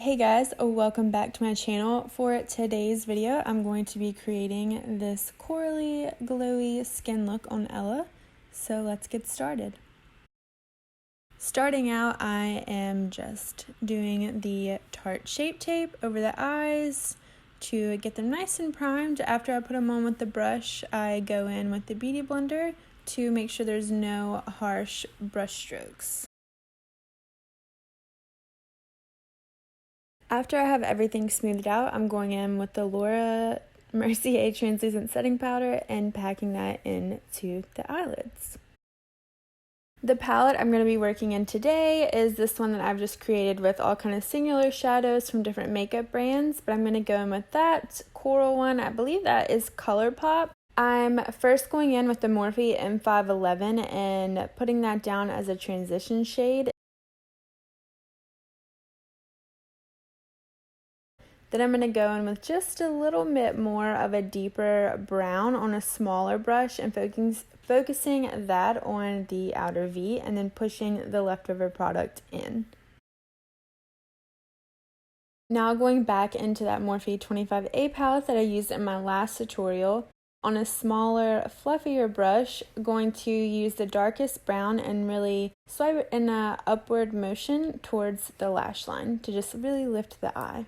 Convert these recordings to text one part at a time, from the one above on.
Hey guys, welcome back to my channel. For today's video, I'm going to be creating this corally, glowy skin look on Ella. So let's get started. Starting out, I am just doing the Tarte Shape Tape over the eyes to get them nice and primed. After I put them on with the brush, I go in with the Beauty Blender to make sure there's no harsh brush strokes. After I have everything smoothed out, I'm going in with the Laura Mercier Translucent Setting Powder and packing that into the eyelids. The palette I'm going to be working in today is this one that I've just created with all kind of singular shadows from different makeup brands, but I'm going to go in with that coral one. I believe that is ColourPop. I'm first going in with the Morphe M511 and putting that down as a transition shade. Then I'm going to go in with just a little bit more of a deeper brown on a smaller brush and focusing that on the outer V and then pushing the leftover product in. Now going back into that Morphe 25A palette that I used in my last tutorial, on a smaller, fluffier brush, going to use the darkest brown and really swipe it in an upward motion towards the lash line to just really lift the eye.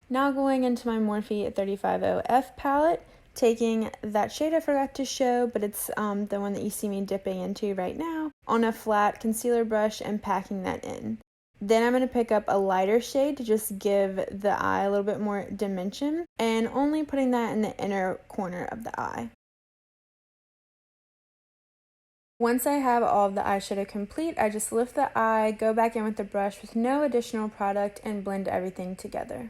Now going into my Morphe 350F palette, taking that shade I forgot to show, but it's the one that you see me dipping into right now, on a flat concealer brush and packing that in. Then I'm going to pick up a lighter shade to just give the eye a little bit more dimension, and only putting that in the inner corner of the eye. Once I have all of the eyeshadow complete, I just lift the eye, go back in with the brush with no additional product, and blend everything together.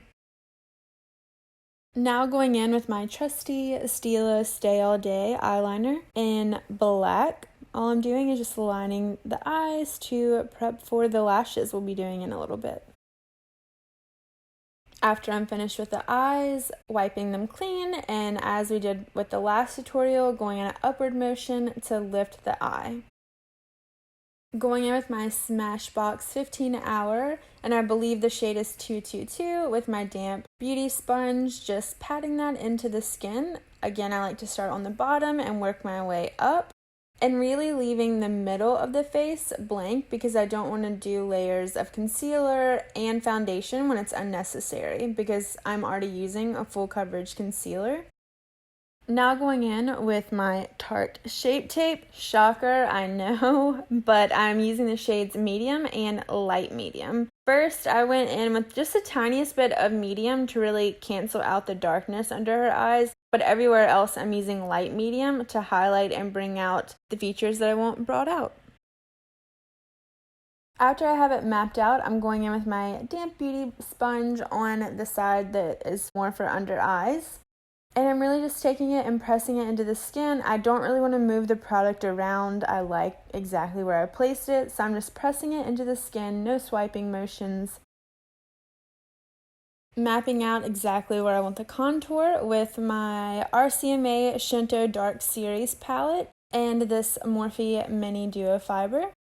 Now going in with my trusty Stila Stay All Day eyeliner in black. All I'm doing is just lining the eyes to prep for the lashes we'll be doing in a little bit. After I'm finished with the eyes, wiping them clean, and as we did with the last tutorial, going in an upward motion to lift the eye. Going in with my Smashbox 15 Hour, and I believe the shade is 222, with my damp beauty sponge, just patting that into the skin. Again, I like to start on the bottom and work my way up, and really leaving the middle of the face blank because I don't want to do layers of concealer and foundation when it's unnecessary because I'm already using a full coverage concealer. Now going in with my Tarte Shape Tape. Shocker, I know, but I'm using the shades medium and light medium. First, I went in with just the tiniest bit of medium to really cancel out the darkness under her eyes, but everywhere else I'm using light medium to highlight and bring out the features that I want brought out. After I have it mapped out, I'm going in with my damp beauty sponge on the side that is more for under eyes. And I'm really just taking it and pressing it into the skin. I don't really want to move the product around. I like exactly where I placed it, so I'm just pressing it into the skin, no swiping motions. Mapping out exactly where I want the contour with my RCMA Shinto Dark Series palette and this Morphe Mini Duo Fiber.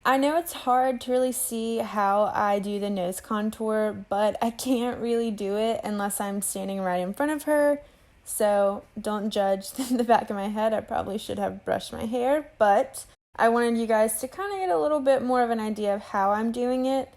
I know it's hard to really see how I do the nose contour, but I can't really do it unless I'm standing right in front of her, so don't judge the back of my head. I probably should have brushed my hair, but I wanted you guys to kind of get a little bit more of an idea of how I'm doing it.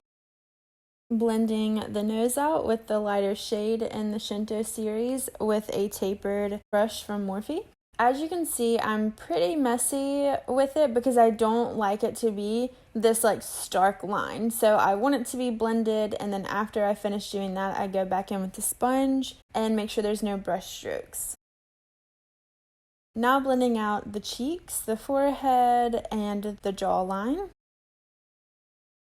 Blending the nose out with the lighter shade in the Shinto series with a tapered brush from Morphe. As you can see, I'm pretty messy with it because I don't like it to be this like stark line. So I want it to be blended, and then after I finish doing that, I go back in with the sponge and make sure there's no brush strokes. Now blending out the cheeks, the forehead, and the jawline.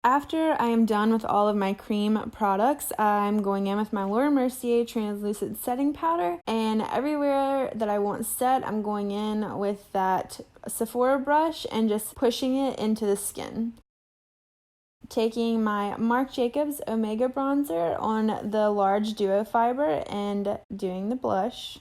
After I am done with all of my cream products, I'm going in with my Laura Mercier Translucent Setting Powder, and everywhere that I want set, I'm going in with that Sephora brush and just pushing it into the skin. Taking my Marc Jacobs Omega Bronzer on the large duo fiber and doing the bronzer.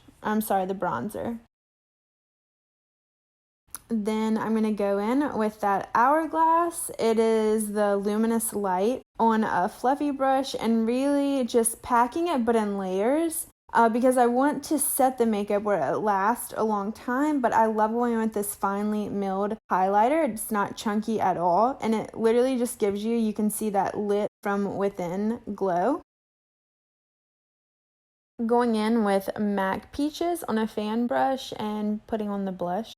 Then I'm going to go in with that Hourglass. It is the Luminous Light on a fluffy brush and really just packing it, but in layers. Because I want to set the makeup where it lasts a long time, but I love going with this finely milled highlighter. It's not chunky at all, and it literally just gives you can see that lit from within glow. Going in with MAC Peaches on a fan brush and putting on the blush.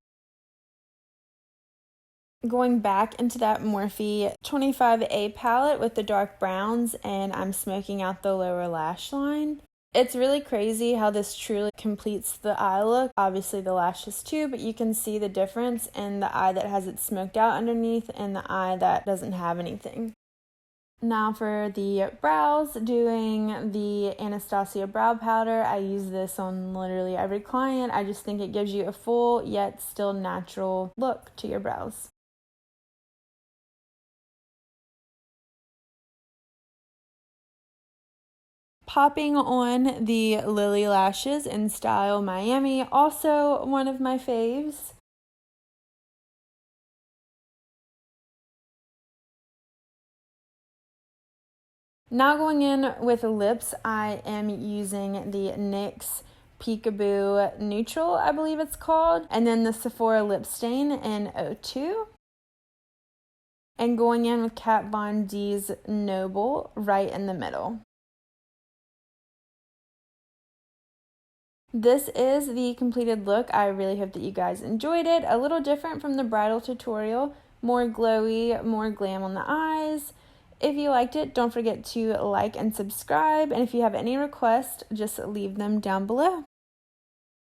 Going back into that Morphe 25A palette with the dark browns, and I'm smoking out the lower lash line. It's really crazy how this truly completes the eye look. Obviously the lashes too, but you can see the difference in the eye that has it smoked out underneath and the eye that doesn't have anything. Now for the brows, doing the Anastasia brow powder. I use this on literally every client. I just think it gives you a full yet still natural look to your brows. Popping on the Lily Lashes in Style Miami, also one of my faves. Now going in with lips, I am using the NYX Peekaboo Neutral, I believe it's called, and then the Sephora Lip Stain in 02. And going in with Kat Von D's Noble right in the middle. This is the completed look. I really hope that you guys enjoyed it. A little different from the bridal tutorial, more glowy, more glam on the eyes. If you liked it, don't forget to like and subscribe. And if you have any requests, just leave them down below.